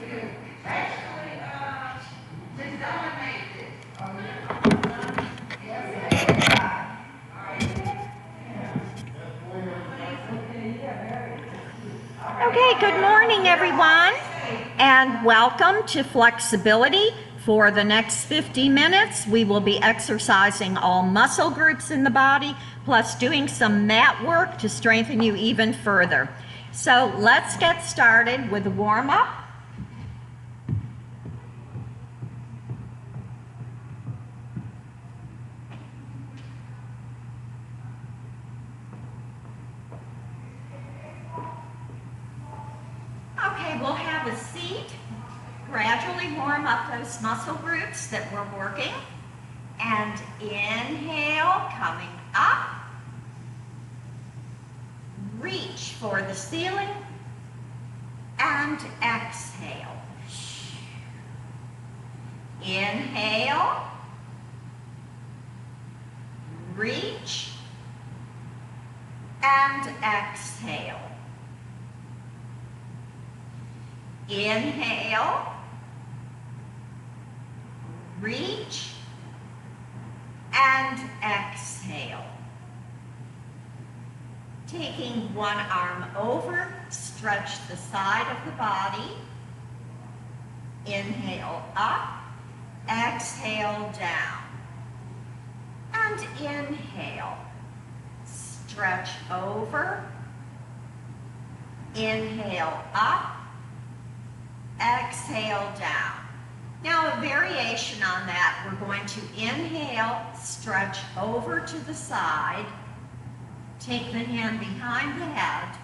Okay, good morning everyone, and welcome to Flexibility. For the next 50 minutes, we will be exercising all muscle groups in the body, plus doing some mat work to strengthen you even further. So let's get started with a warm-up. Okay, we'll have a seat. Gradually warm up those muscle groups that we're working. And inhale, coming up. Reach for the ceiling. And exhale. Inhale. Reach. And exhale. Inhale, reach, and exhale. Taking one arm over, stretch the side of the body. Inhale up, exhale down. And inhale, stretch over, inhale up, exhale down. Now a variation on that, we're going to inhale, stretch over to the side, take the hand behind the head.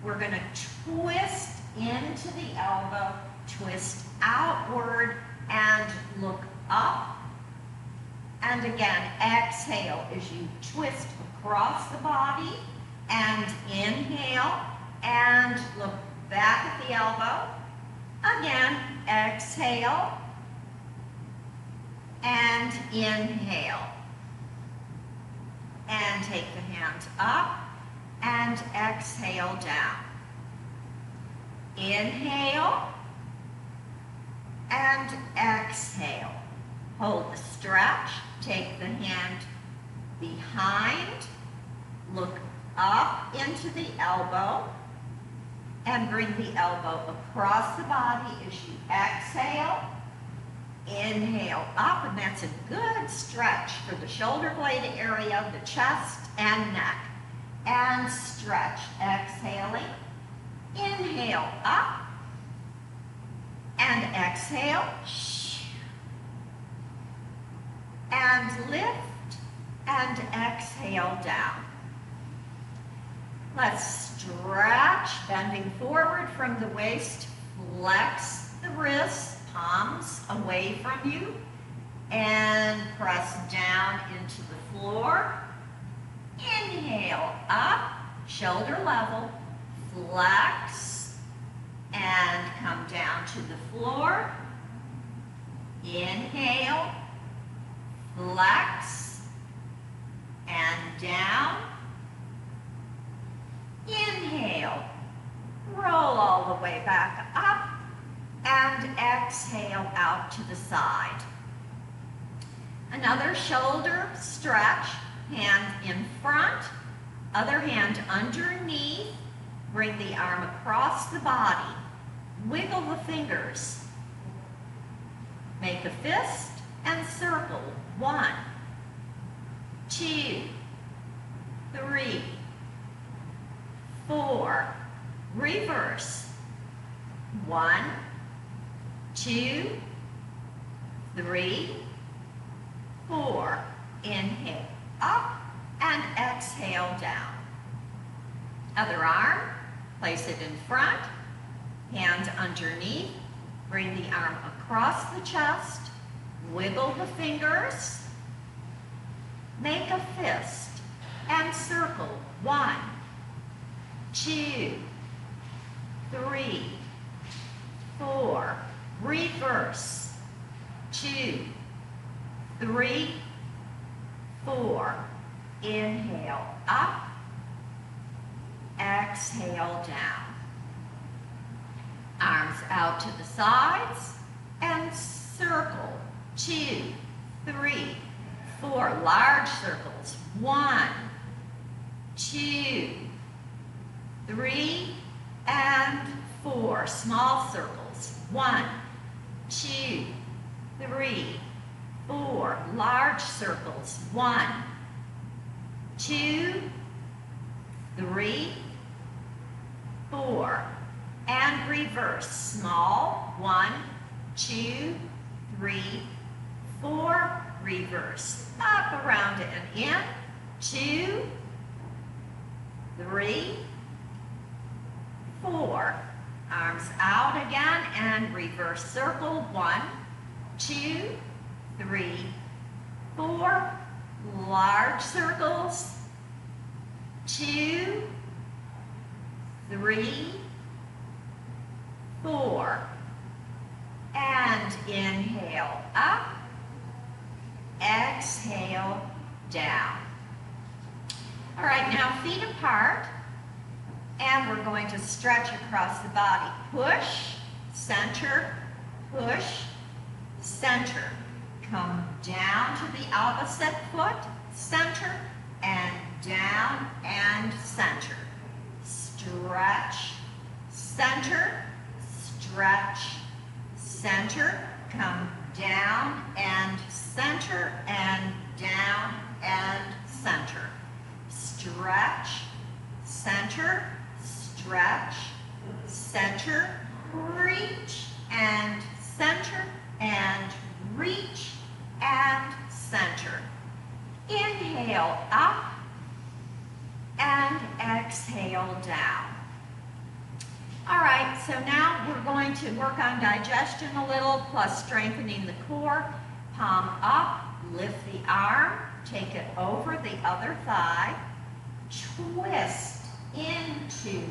We're going to twist into the elbow, twist outward, and look up. And again, exhale as you twist across the body, and inhale, and look back at the elbow. Again, exhale and inhale. And take the hands up and exhale down. Inhale and exhale. Hold the stretch. Take the hand behind. Look up into the elbow. And bring the elbow across the body as you exhale. Inhale up, and that's a good stretch for the shoulder blade area, the chest and neck. And stretch, exhaling. Inhale up. And exhale. And lift and exhale down. Let's stretch, bending forward from the waist, flex the wrists, palms away from you, and press down into the floor. Inhale up, shoulder level, flex, and come down to the floor. Inhale, flex, and down. Inhale, roll all the way back up, and exhale out to the side. Another shoulder stretch, hand in front, other hand underneath, bring the arm across the body, wiggle the fingers, make a fist and circle. 1, 2, 3, 4, reverse. 1, 2, 3, 4. Inhale up and exhale down. Other arm, place it in front, hand underneath, bring the arm across the chest, wiggle the fingers, make a fist and circle. 1, 2, 3, 4, reverse. 2, 3, 4. Inhale up, exhale down. Arms out to the sides, and circle. 2, 3, 4. Large circles. 1, 2, 3, and 4. Small circles. 1, 2, 3, 4. Large circles. 1, 2, 3, 4. And reverse. Small. 1, 2, 3, 4. Reverse. Up, around, and in. 2, 3, 4. Arms out again and reverse circle. 1, 2, 3, 4. Large circles. 2, 3, 4. And inhale up. Exhale down. All right, now feet apart. And we're going to stretch across the body. Push, center, push, center. Come down to the opposite foot, center, and down and center. Stretch, center, stretch, center. Come down and center, and down and center. Stretch, center, stretch, center, reach, and center, and reach, and center. Inhale up, and exhale down. All right, so now we're going to work on digestion a little, plus strengthening the core. Palm up, lift the arm, take it over the other thigh, twist into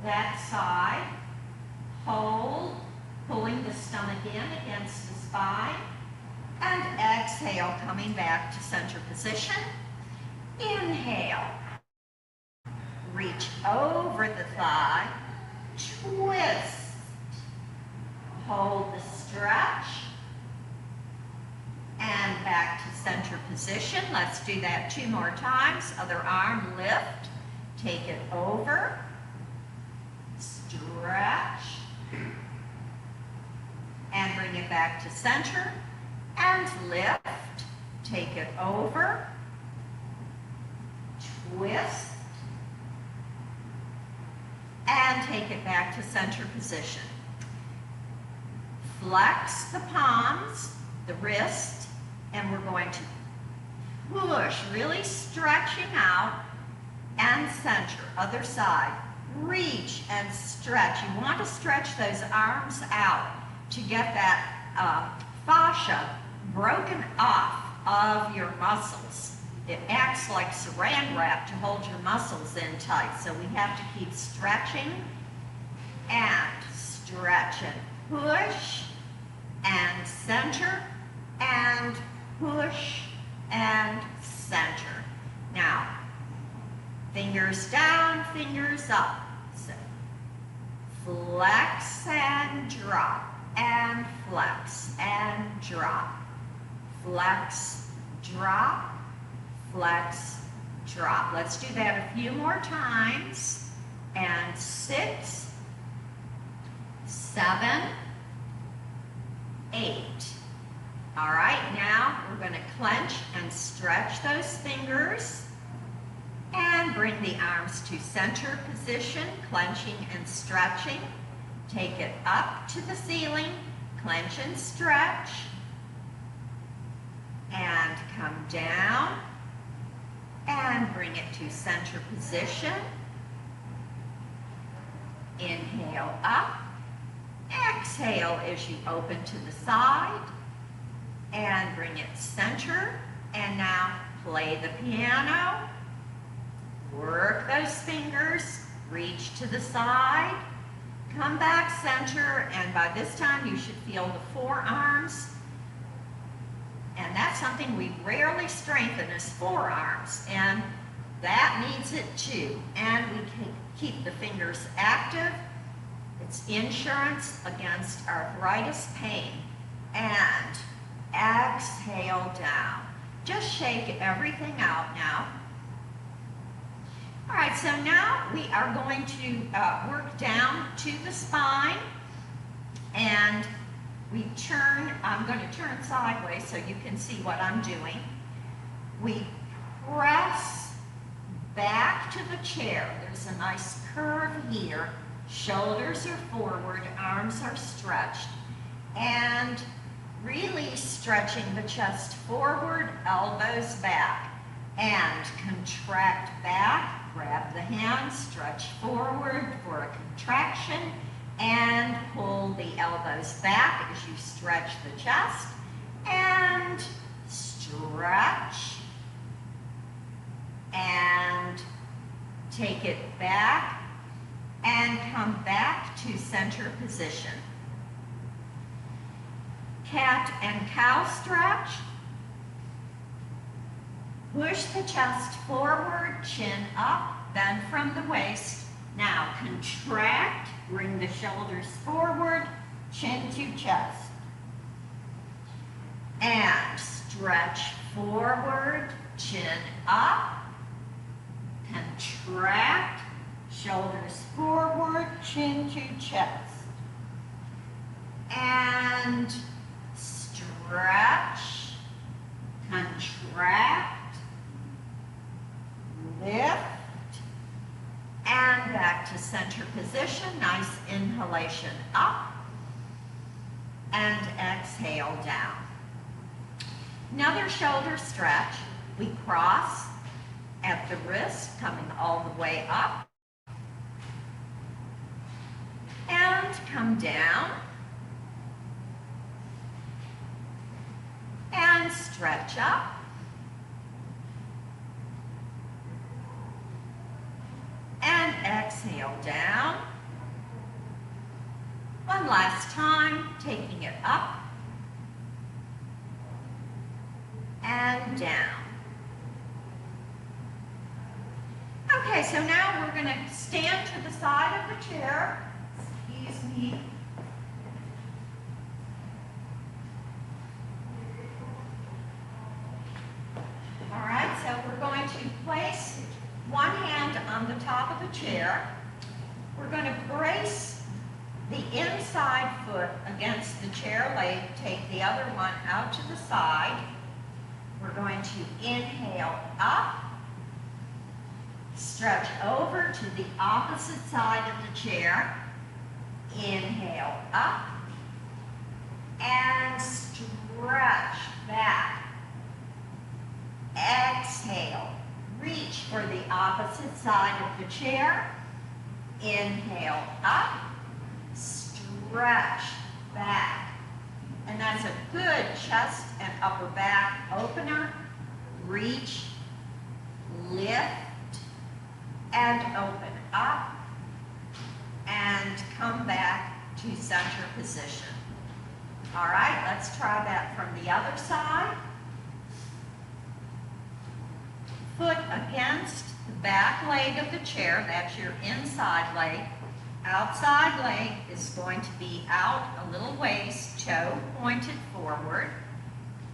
that side, hold, pulling the stomach in against the spine, and exhale, coming back to center position. Inhale, reach over the thigh, twist, hold the stretch, and back to center position. Let's do that 2 more times. Other arm, lift, take it over, stretch, and bring it back to center, and lift, take it over, twist, and take it back to center position. Flex the palms, the wrist, and we're going to push, really stretching out, and center, other side. Reach and stretch. You want to stretch those arms out to get that fascia broken off of your muscles. It acts like saran wrap to hold your muscles in tight, so we have to keep stretching and stretch and push and center and push and center. Now, fingers down, fingers up. So, flex and drop, and flex and drop. Flex, drop, flex, drop. Let's do that a few more times. And 6, 7, 8. All right, now we're going to clench and stretch those fingers and bring the arms to center position, clenching and stretching. Take it up to the ceiling, clench and stretch, and come down and bring it to center position. Inhale up, exhale as you open to the side, and bring it center. And now play the piano, work those fingers, reach to the side, come back center, and by this time you should feel the forearms. And that's something we rarely strengthen, is forearms, and that needs it too. And we can keep the fingers active. It's insurance against arthritis pain. And exhale down. Just shake everything out now. All right, so now we are going to work down to the spine, and I'm going to turn sideways so you can see what I'm doing. We press back to the chair. There's a nice curve here. Shoulders are forward, arms are stretched, and really stretching the chest forward, elbows back, and contract back. Grab the hands, stretch forward for a contraction, and pull the elbows back as you stretch the chest, and stretch, and take it back, and come back to center position. Cat and cow stretch. Push the chest forward, chin up, bend from the waist. Now contract, bring the shoulders forward, chin to chest. And stretch forward, chin up, contract, shoulders forward, chin to chest. And stretch, contract, lift, and back to center position. Nice inhalation up, and exhale down. Another shoulder stretch. We cross at the wrist, coming all the way up, and come down, and stretch up, and exhale down. One last time, taking it up and down. Okay, so now we're going to stand to the side of the chair. Excuse me. All right, so we're going to place one hand on the top of the chair. We're going to brace the inside foot against the chair leg. Take the other one out to the side. We're going to inhale up, stretch over to the opposite side of the chair. Inhale up, and stretch back. Exhale. Reach for the opposite side of the chair. Inhale up, stretch back. And that's a good chest and upper back opener. Reach, lift, and open up, and come back to center position. All right, let's try that from the other side. Foot against the back leg of the chair, that's your inside leg. Outside leg is going to be out a little ways, toe pointed forward.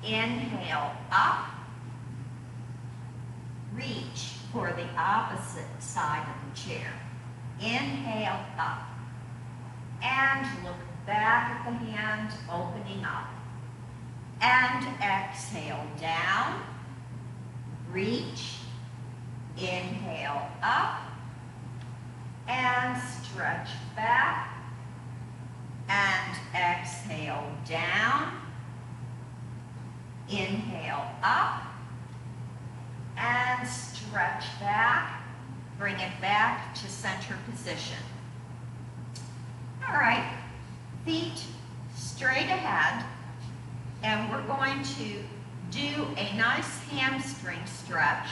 Inhale up, reach for the opposite side of the chair. Inhale up, and look back at the hand, opening up. And exhale down, reach, inhale up, and stretch back, and exhale down, inhale up, and stretch back, bring it back to center position. All right, feet straight ahead, and we're going to do a nice hamstring stretch.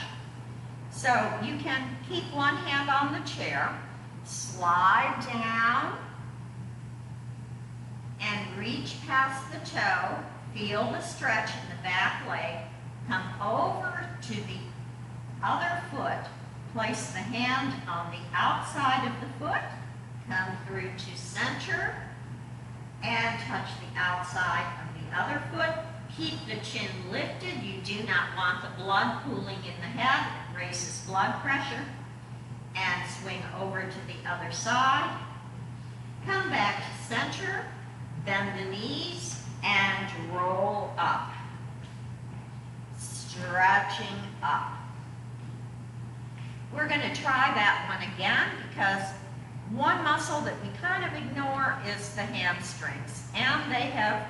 So you can keep one hand on the chair, slide down, and reach past the toe, feel the stretch in the back leg, come over to the other foot, place the hand on the outside of the foot, Come through to center and touch the outside of the other foot. Keep the chin lifted. You do not want the blood pooling in the head. It raises blood pressure. And swing over to the other side. Come back to center, bend the knees, and roll up. Stretching up. We're going to try that one again because one muscle that we kind of ignore is the hamstrings. And they have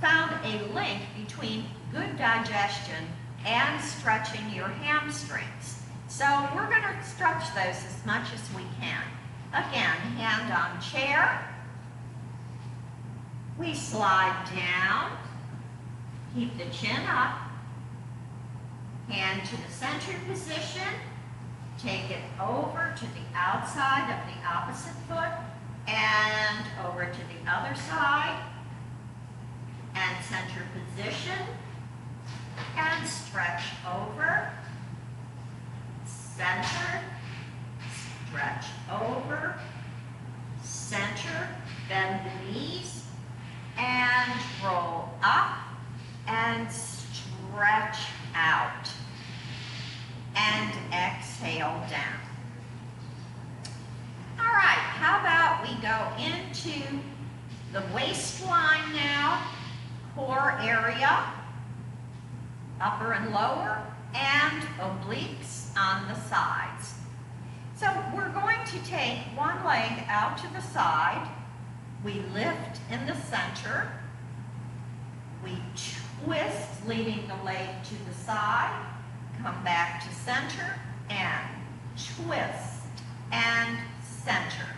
found a link between good digestion and stretching your hamstrings. So we're going to stretch those as much as we can. Again, hand on chair. We slide down. Keep the chin up. Hand to the center position. Take it over to the outside of the opposite foot and over to the other side. And center position. And stretch over. Center, stretch over, center, bend the knees, and roll up, and stretch out, and exhale down. All right, how about we go into the waistline now, core area, upper and lower, and obliques on the sides. So we're going to take one leg out to the side. We lift in the center. We twist, leaving the leg to the side. Come back to center and twist and center.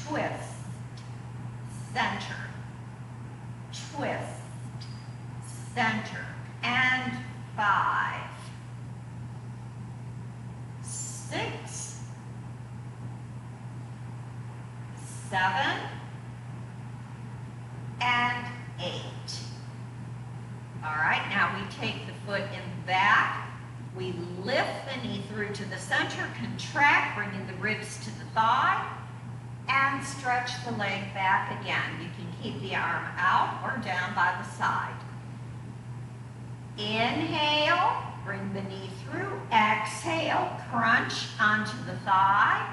Twist, center, twist, center, and 5, 6, 7, and 8. All right, now we take the foot in back. We lift the knee through to the center, contract, bringing the ribs to the thigh, and stretch the leg back again. You can keep the arm out or down by the side. Inhale, bring the knee through. Exhale, crunch onto the thigh.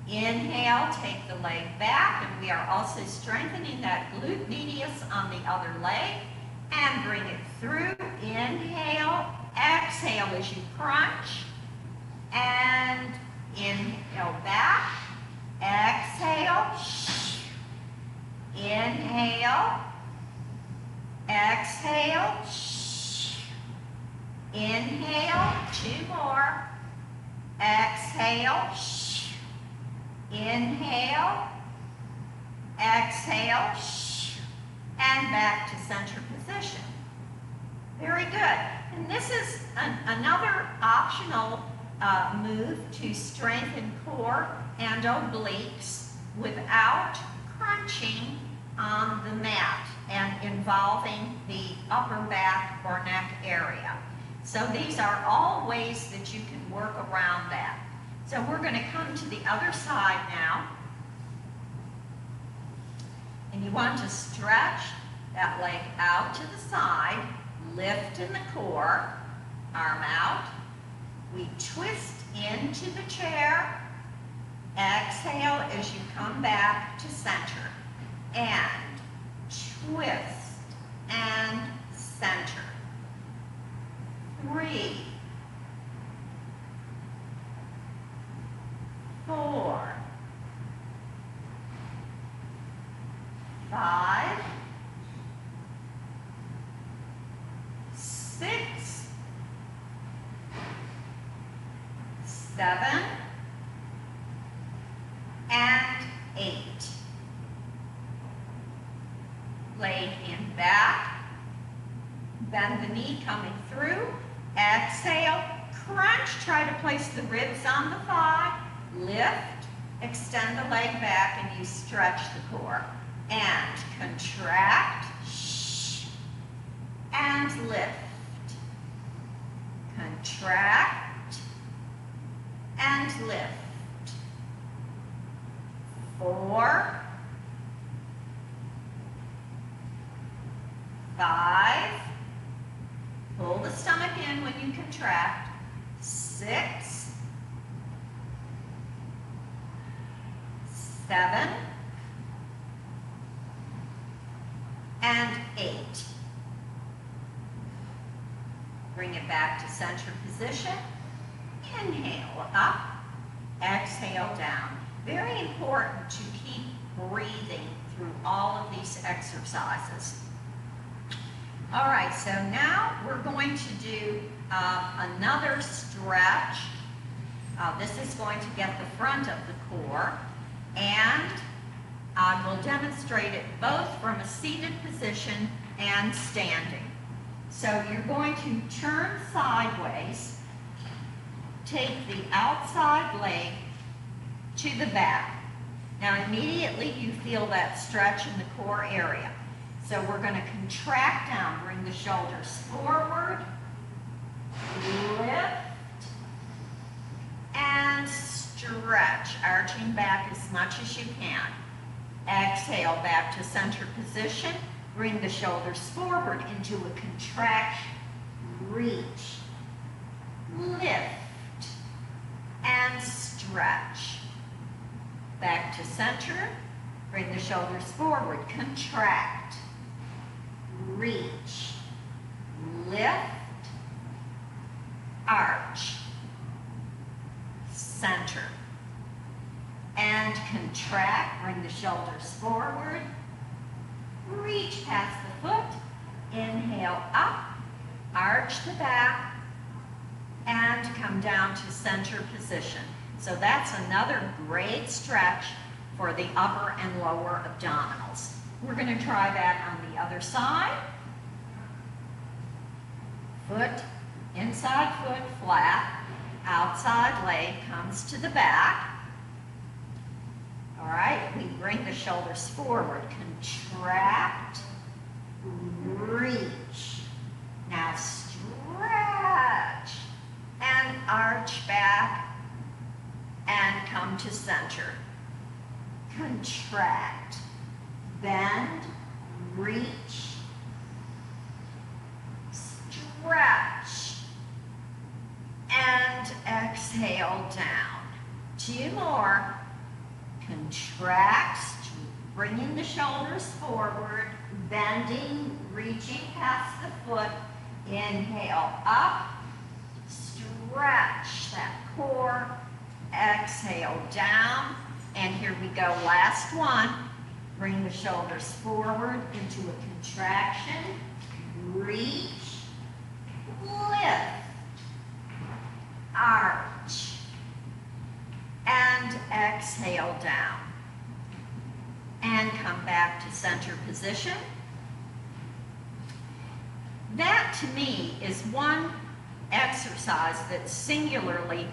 Inhale, take the leg back, and we are also strengthening that glute medius on the other leg. And bring it through. Inhale, exhale as you crunch. And inhale back. Exhale. Inhale. Exhale. Inhale. 2 more. Exhale. Inhale. Exhale. And back to center position. Very good. And this is another optional move to strengthen core and obliques without crunching on the mat and involving the upper back or neck area. So these are all ways that you can work around that. So we're going to come to the other side now. And you want to stretch that leg out to the side, lift in the core, arm out. We twist into the chair. Exhale as you come back to center. And twist and center. 3, 4, 5, 6, 7, and 8. Leg in back, bend the knee coming through, exhale, crunch, try to place the ribs on the thigh, lift, extend the leg back, and you stretch the core. And contract, and lift. Contract, and lift. 4, 5, pull the stomach in when you contract, 6, 7, and 8. Bring it back to center position. Inhale up, exhale down. Very important to keep breathing through all of these exercises. All right, so now we're going to do another stretch. This is going to get the front of the core, and I will demonstrate it both from a seated position and standing. So you're going to turn sideways, take the outside leg to the back. Now immediately you feel that stretch in the core area. So we're going to contract down, bring the shoulders forward, lift, and stretch, arching back as much as you can. Exhale back to center position. Bring the shoulders forward into a contraction. Reach, lift, and stretch. Back to center. Bring the shoulders forward. Contract, reach, lift, arch, center. And contract, bring the shoulders forward, reach past the foot, inhale up, arch the back, and come down to center position. So that's another great stretch for the upper and lower abdominals. We're going to try that on the other side. Foot, inside foot flat, outside leg comes to the back. All right, we bring the shoulders forward, contract, reach. Now stretch and arch back and come to center. Contract, bend, reach, stretch, and exhale down. 2 more. Contract, bringing the shoulders forward, bending, reaching past the foot. Inhale up, stretch that core, exhale down, and here we go, last one. Bring the shoulders forward into a contraction, reach, lift, arch, and exhale down. And come back to center position. That to me is one exercise that singularly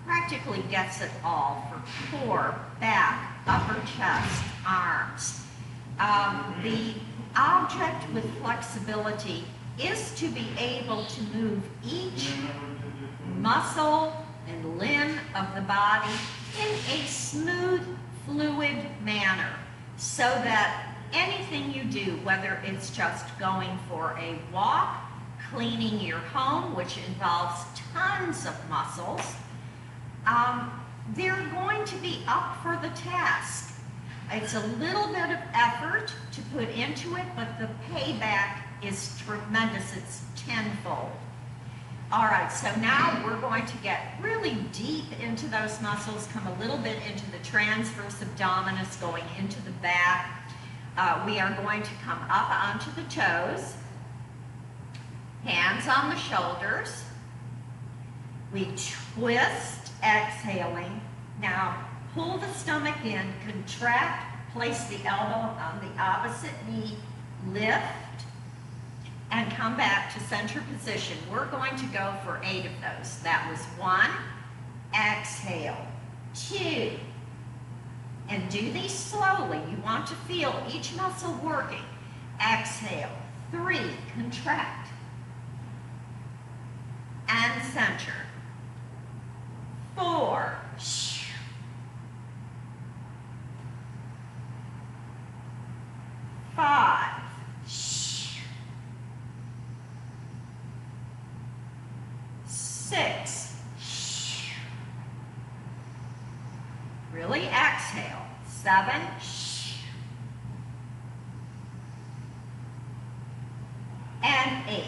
practically gets it all for core, back, upper chest, arms. The object with flexibility is to be able to move each muscle and limb of the body in a smooth, fluid manner, so that anything you do, whether it's just going for a walk, cleaning your home, which involves tons of muscles, they're going to be up for the task. It's a little bit of effort to put into it, but the payback is tremendous. It's tenfold. All right, so now we're going to get really deep into those muscles, come a little bit into the transverse abdominis, going into the back. We are going to come up onto the toes, hands on the shoulders. We twist, exhaling. Now pull the stomach in, contract, place the elbow on the opposite knee, lift, and come back to center position. We're going to go for 8 of those. That was 1, exhale, 2, and do these slowly. You want to feel each muscle working. Exhale, 3, contract, and center, 4, 7, and 8.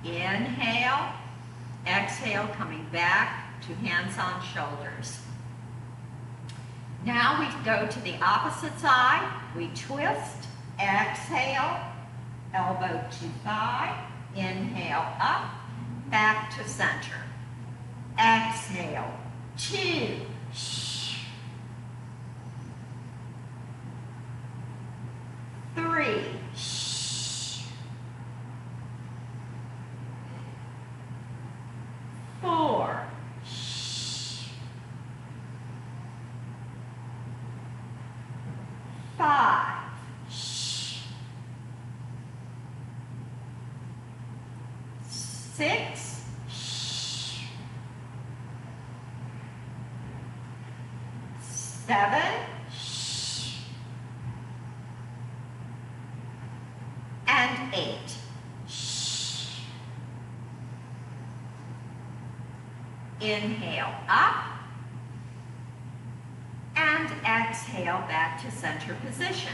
Inhale, exhale, coming back to hands on shoulders. Now we go to the opposite side. We twist, exhale, elbow to thigh, inhale up, back to center. Exhale, 2, 3, 4, 5, 6, 7, and 8. Inhale up, and exhale back to center position.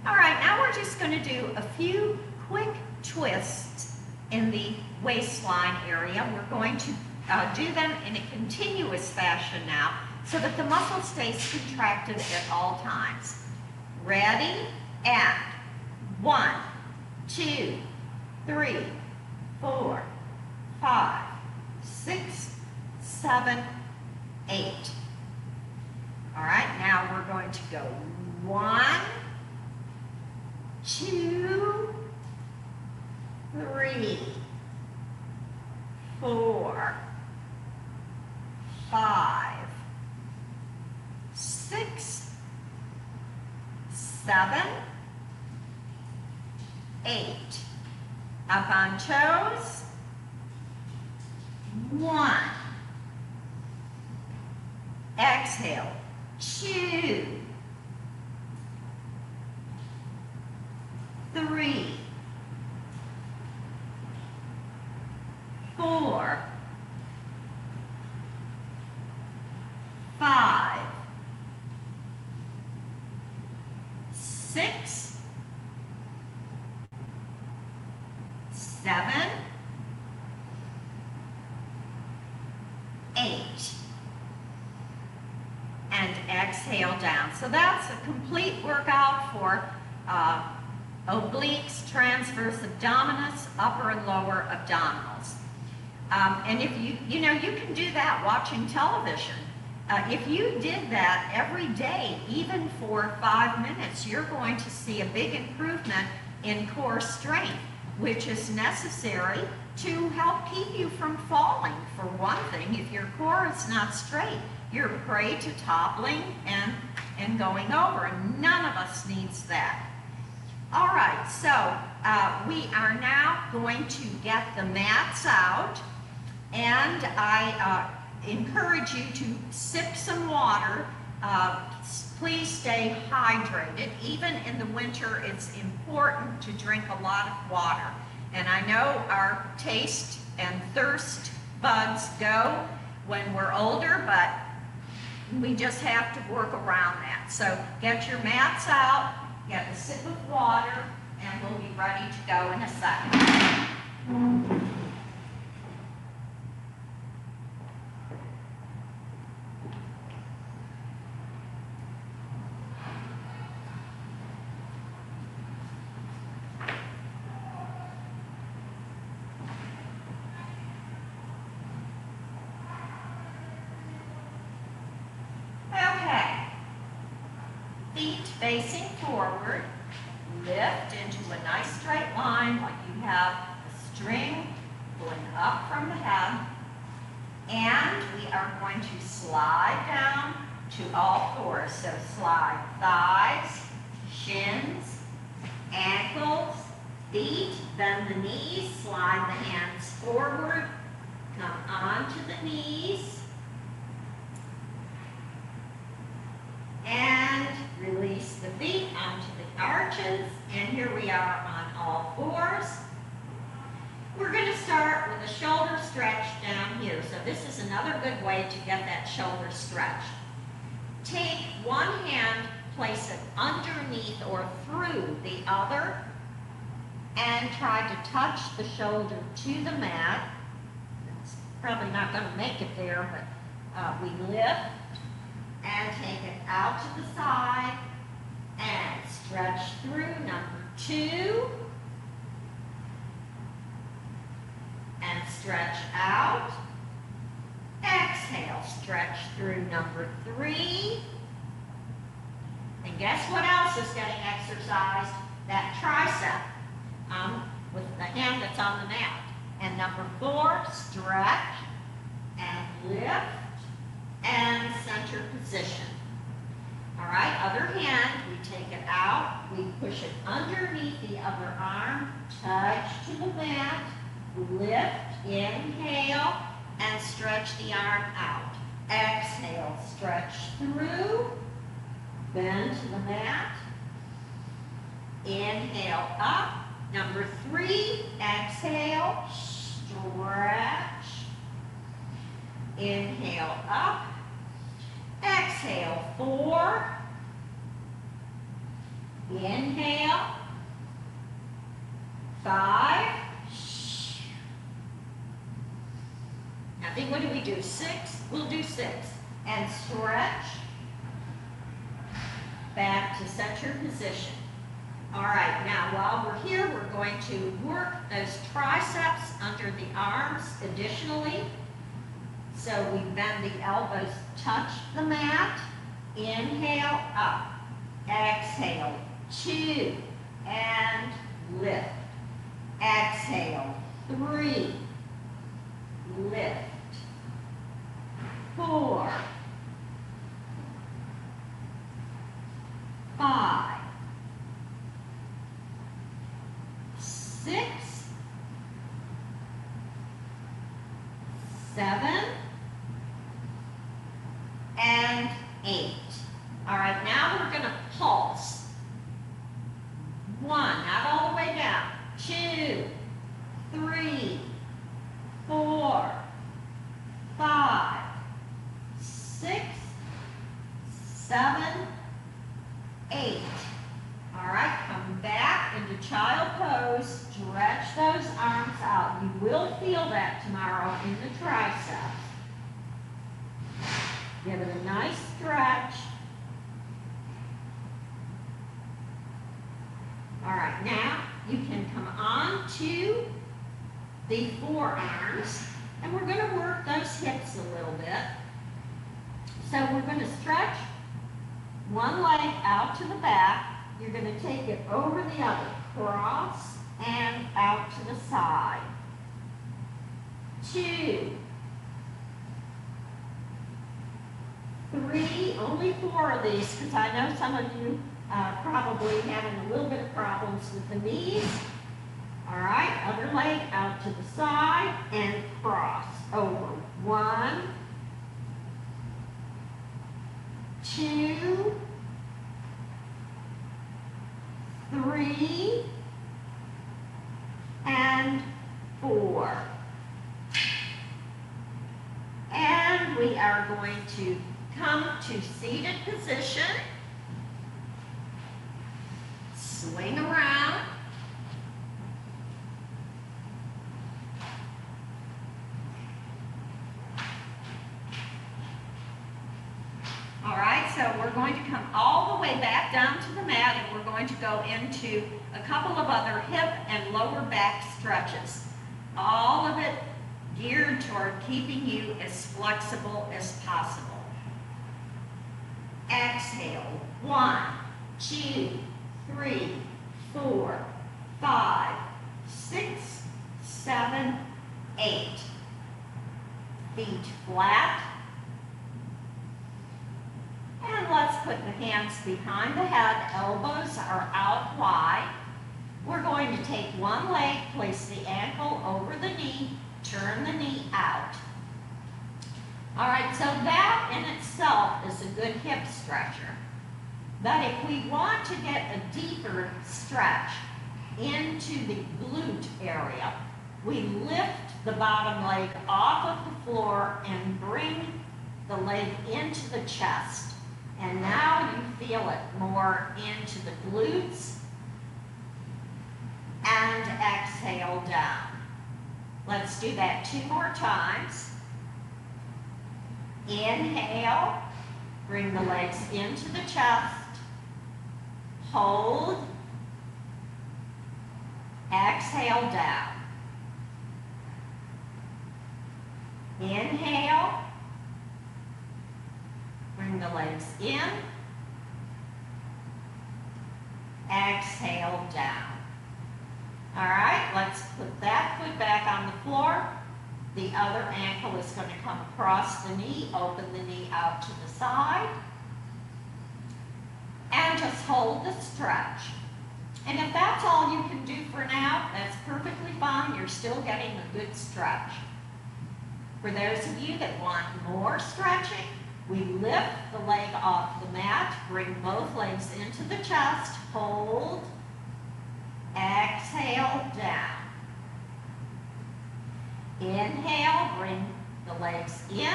All right, now we're just going to do a few quick twists in the waistline area. We're going to do them in a continuous fashion now so that the muscle stays contracted at all times. Ready? And 1, 2, 3, 4, 5, 6, 7, 8. All right, now we're going to go 1, 2, 3, 4, 5, 6, 7, 8. Up on toes. 1. Exhale. 2, 3, 4, 5, 6, 7, 8. And exhale down. So that's a complete workout for obliques, transverse abdominis, upper and lower abdominals. And if you can do that watching television. If you did that every day, even for 5 minutes, you're going to see a big improvement in core strength, which is necessary to help keep you from falling. For one thing, if your core is not straight, you're prey to toppling and going over, and none of us needs that. All right, so we are now going to get the mats out, and I encourage you to sip some water. Please stay hydrated. Even in the winter, it's important to drink a lot of water. And I know our taste and thirst buds go when we're older, but we just have to work around that. So get your mats out, get a sip of water, and we'll be ready to go in a second. Facing forward, lift into a nice straight line like you have a string going up from the head. And we are going to slide down to all fours. So slide thighs, shins, ankles, feet, bend the knees, slide the hands forward, come onto the knees, and release the feet onto the arches, and here we are on all fours. We're going to start with a shoulder stretch down here. So this is another good way to get that shoulder stretched. Take one hand, place it underneath or through the other, and try to touch the shoulder to the mat. It's probably not going to make it there, but we lift and take it out to the side and stretch through number 2. And stretch out. Exhale, stretch through number 3. And guess what else is getting exercised? That tricep with the hand that's on the mat. And number 4, stretch and lift and center position. All right, other hand, we take it out, we push it underneath the other arm, touch to the mat, lift, inhale, and stretch the arm out. Exhale, stretch through, bend to the mat, inhale up. Number 3, exhale, stretch, inhale up, exhale 4, inhale, 5, I think, what do we do? 6? We'll do 6. And stretch back to center position. All right, now while we're here, we're going to work those triceps under the arms additionally. So we bend the elbows, touch the mat, inhale up, exhale 2, and lift. Exhale 3, lift. 4, 5, 6, 7, and 8. All right, now we're going to pulse. 1, not all the way down. 2, 3, 4, 5, 6, 7, 8. All right, come back into child pose. Stretch those arms out. You will feel that tomorrow in the triceps. Give it a nice stretch. All right, now you can come on to the forearms, and we're going to work those hips a little bit. So we're going to stretch one leg out to the back. You're going to take it over the other, cross and out to the side. 2, 3, only 4 of these, because I know some of you probably having a little bit of problems with the knees. All right, other leg out to the side and cross over. 1, 2, 3, and 4. And we are going to come to seated position. Swing around. All right, so we're going to come all the way back down to the mat, and we're going to go into a couple of other hip and lower back stretches. All of it geared toward keeping you as flexible as possible. Exhale, 1, 2, 3, 4, 5, 6, 7, 8. Feet flat. And let's put the hands behind the head, elbows are out wide. We're going to take one leg, place the ankle over the knee, turn the knee out. All right, so that in itself is a good hip stretcher. But if we want to get a deeper stretch into the glute area, we lift the bottom leg off of the floor and bring the leg into the chest. And now you feel it more into the glutes. And exhale down. Let's do that 2 more times. Inhale, bring the legs into the chest. Hold. Exhale down. Inhale. Bring the legs in. Exhale down. All right, let's put that foot back on the floor. The other ankle is going to come across the knee. Open the knee out to the side. And just hold the stretch. And if that's all you can do for now, that's perfectly fine. You're still getting a good stretch. For those of you that want more stretching, we lift the leg off the mat, bring both legs into the chest, hold, exhale down. Inhale, bring the legs in,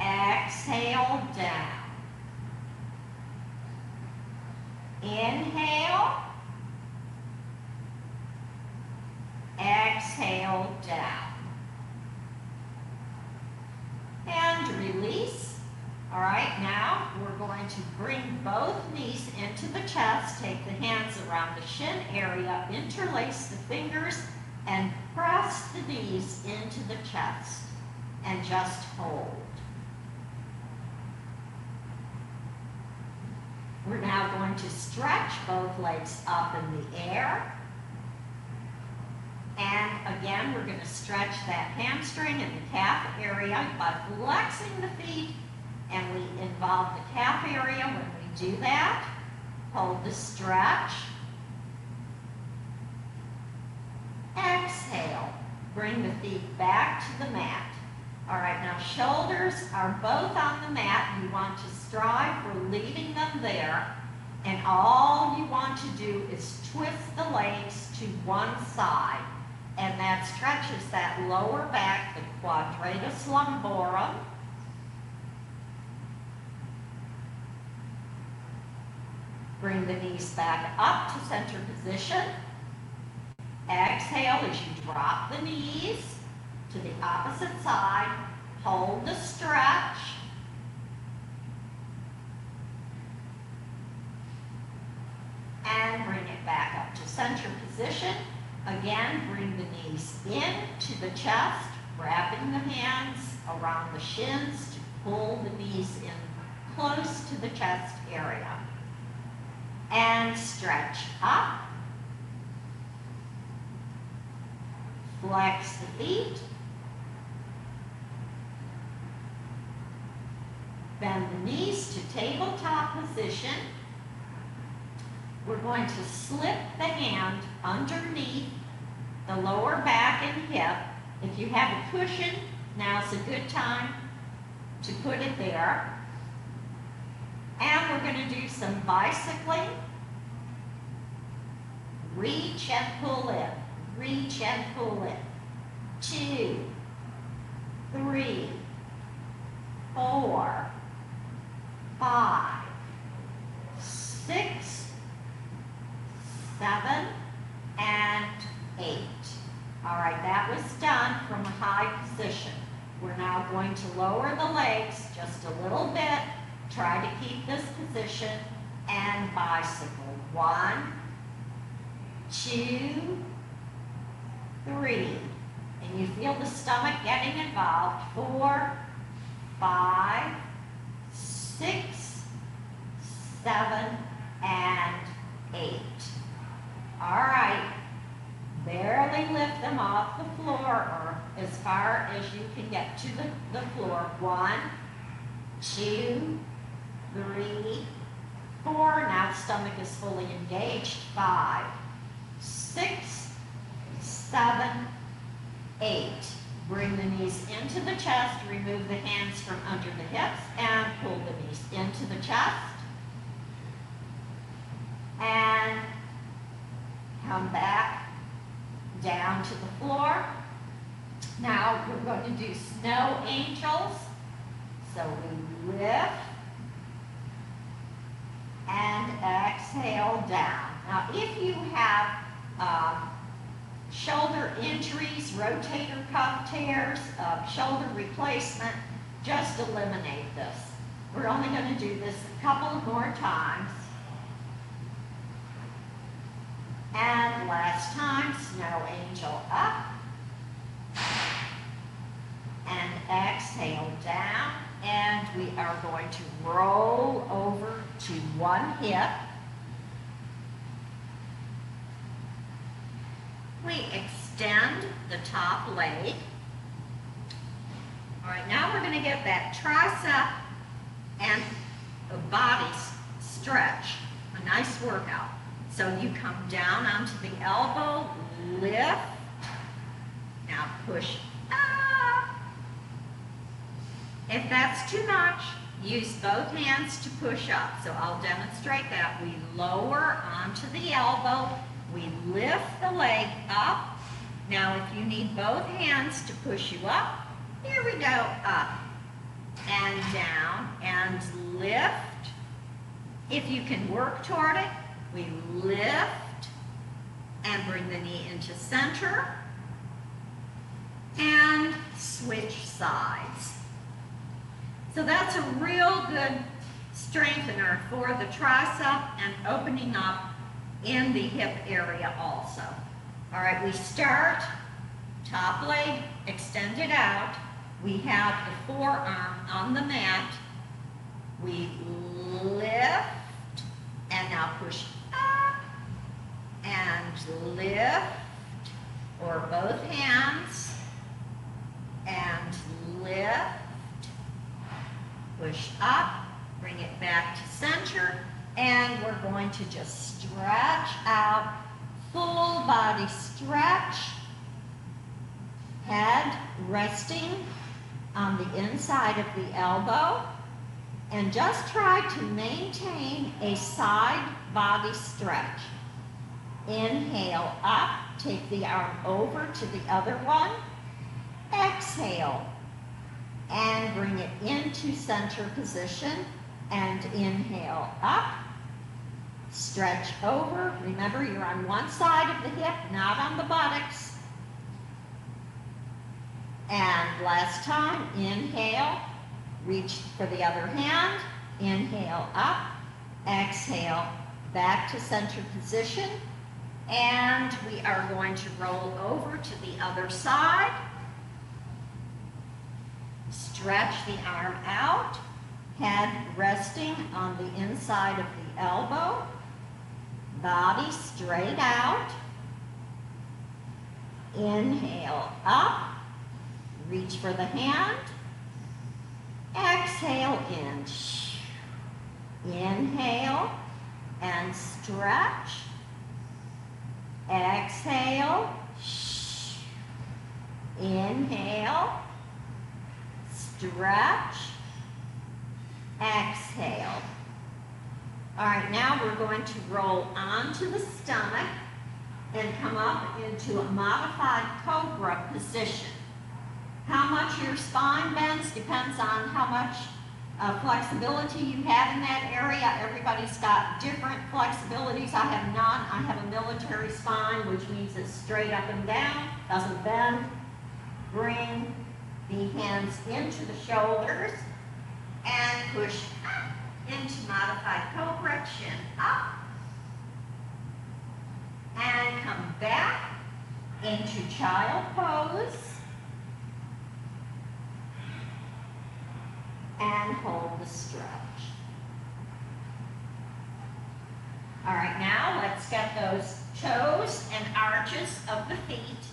exhale down. Inhale, exhale down. And release. All right, now we're going to bring both knees into the chest. Take the hands around the shin area, interlace the fingers, and press the knees into the chest. And just hold. We're now going to stretch both legs up in the air. And again, we're going to stretch that hamstring and the calf area by flexing the feet. And we involve the calf area when we do that. Hold the stretch. Exhale. Bring the feet back to the mat. All right, now shoulders are both on the mat. You want to strive for leaving them there. And all you want to do is twist the legs to one side. And that stretches that lower back, the quadratus lumborum. Bring the knees back up to center position. Exhale as you drop the knees to the opposite side. Hold the stretch. And bring it back up to center position. Again, bring the knees in to the chest, wrapping the hands around the shins to pull the knees in close to the chest area. And stretch up. Flex the feet. Bend the knees to tabletop position. We're going to slip the hand underneath the lower back and hip. If you have a cushion, now's a good time to put it there. And we're going to do some bicycling. Reach and pull in. Reach and pull in. 2, 3, 4, 5, 6, 7, and 8. All right, that was done from a high position. We're now going to lower the legs just a little bit. Try to keep this position and bicycle. 1, 2, 3. And you feel the stomach getting involved. 4, 5, 6, 7, and 8. All right. Barely lift them off the floor or as far as you can get to the floor. 1, 2, 3, 4. Now stomach is fully engaged. 5, 6, 7, 8. Bring the knees into the chest. Remove the hands from under the hips and pull the knees into the chest. And come back down to the floor. Now we're going to do snow angels. So we lift and exhale down. Now if you have shoulder injuries, rotator cuff tears, shoulder replacement, just eliminate this. We're only going to do this a couple more times. And last time, snow angel up. And exhale down. And we are going to roll over to one hip. We extend the top leg. All right, now we're going to get that tricep and a body stretch, a nice workout. So you come down onto the elbow, lift, now push up. If that's too much, use both hands to push up. So I'll demonstrate that. We lower onto the elbow, we lift the leg up. Now if you need both hands to push you up, here we go, up and down and lift. If you can work toward it, we lift and bring the knee into center and switch sides. So that's a real good strengthener for the tricep and opening up in the hip area also. All right, we start, top leg extended out. We have the forearm on the mat. We lift and now push up and lift, or both hands, and lift, push up, bring it back to center, and we're going to just stretch out, full body stretch, head resting on the inside of the elbow, and just try to maintain a side body stretch. Inhale up, take the arm over to the other one, exhale, and bring it into center position, and inhale up, stretch over. Remember, you're on one side of the hip, not on the buttocks. And last time, inhale, reach for the other hand, inhale up, exhale, back to center position, and we are going to roll over to the other side. Stretch the arm out, head resting on the inside of the elbow, body straight out, inhale up, reach for the hand, exhale in, inhale and stretch, exhale, inhale, stretch, exhale. All right, now we're going to roll onto the stomach and come up into a modified cobra position. How much your spine bends depends on how much flexibility you have in that area. Everybody's got different flexibilities. I have none. I have a military spine, which means it's straight up and down, doesn't bend. Bring the hands into the shoulders and push up into modified cobra, chin up, and come back into child pose, and hold the stretch. All right, now let's get those toes and arches of the feet.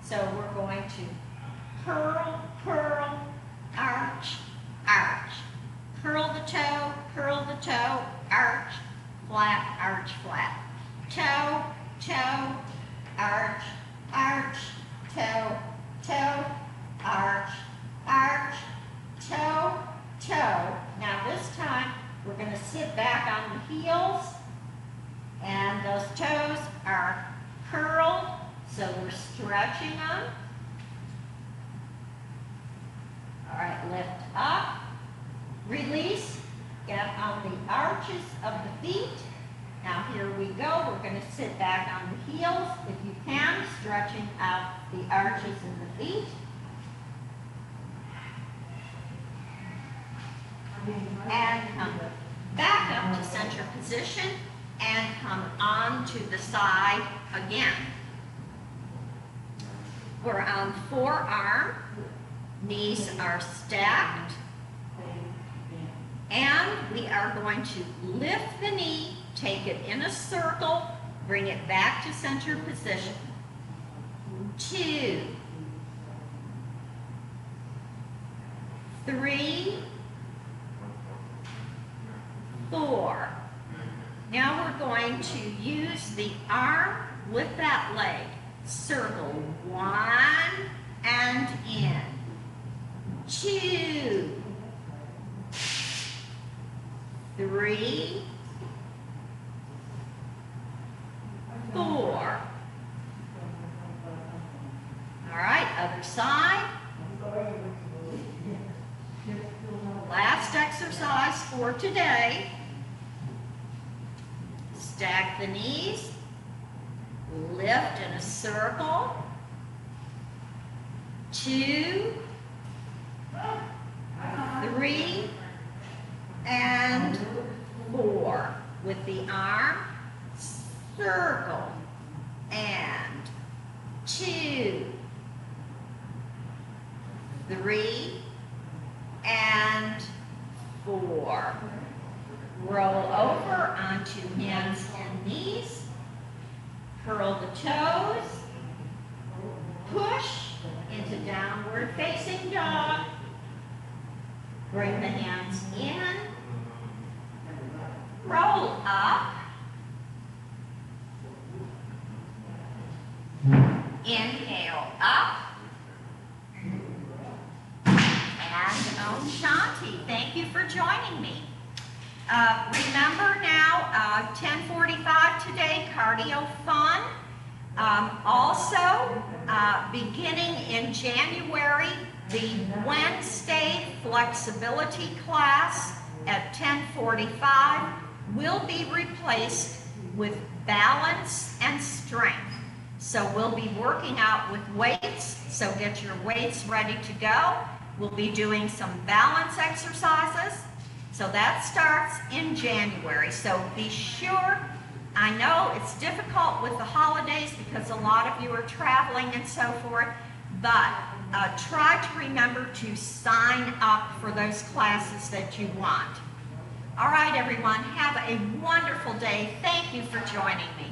So we're going to curl, curl, arch, arch. Curl the toe, arch, flat. Toe, toe, arch, arch, toe, toe, arch, arch, toe, toe. Now this time we're going to sit back on the heels, and those toes are curled touching them. All right, lift up, release, get on the arches of the feet. Now here we go, we're going to sit back on the heels, if you can, stretching out the arches in the feet. And come back up to center position and come on to the side again. We're on forearm, knees are stacked, and we are going to lift the knee, take it in a circle, bring it back to center position. 2, 3, 4. Now we're going to use the arm with that leg. Circle 1 and in. 2, 3, 4. All right, other side. Last exercise for today. Stack the knees, lift in a circle. 2, 3, and 4. With the arm, circle, and 2, 3, and 4. Roll over onto hands and knees. Curl the toes. Push into downward facing dog. Bring the hands in. Roll up. Inhale up. And Om Shanti. Thank you for joining me. Remember now, 10:45 today, cardio fun. Also, beginning in January, the Wednesday flexibility class at 10:45 will be replaced with balance and strength. So we'll be working out with weights, so get your weights ready to go. We'll be doing some balance exercises. So that starts in January. So be sure, I know it's difficult with the holidays because a lot of you are traveling and so forth, but try to remember to sign up for those classes that you want. All right, everyone, have a wonderful day. Thank you for joining me.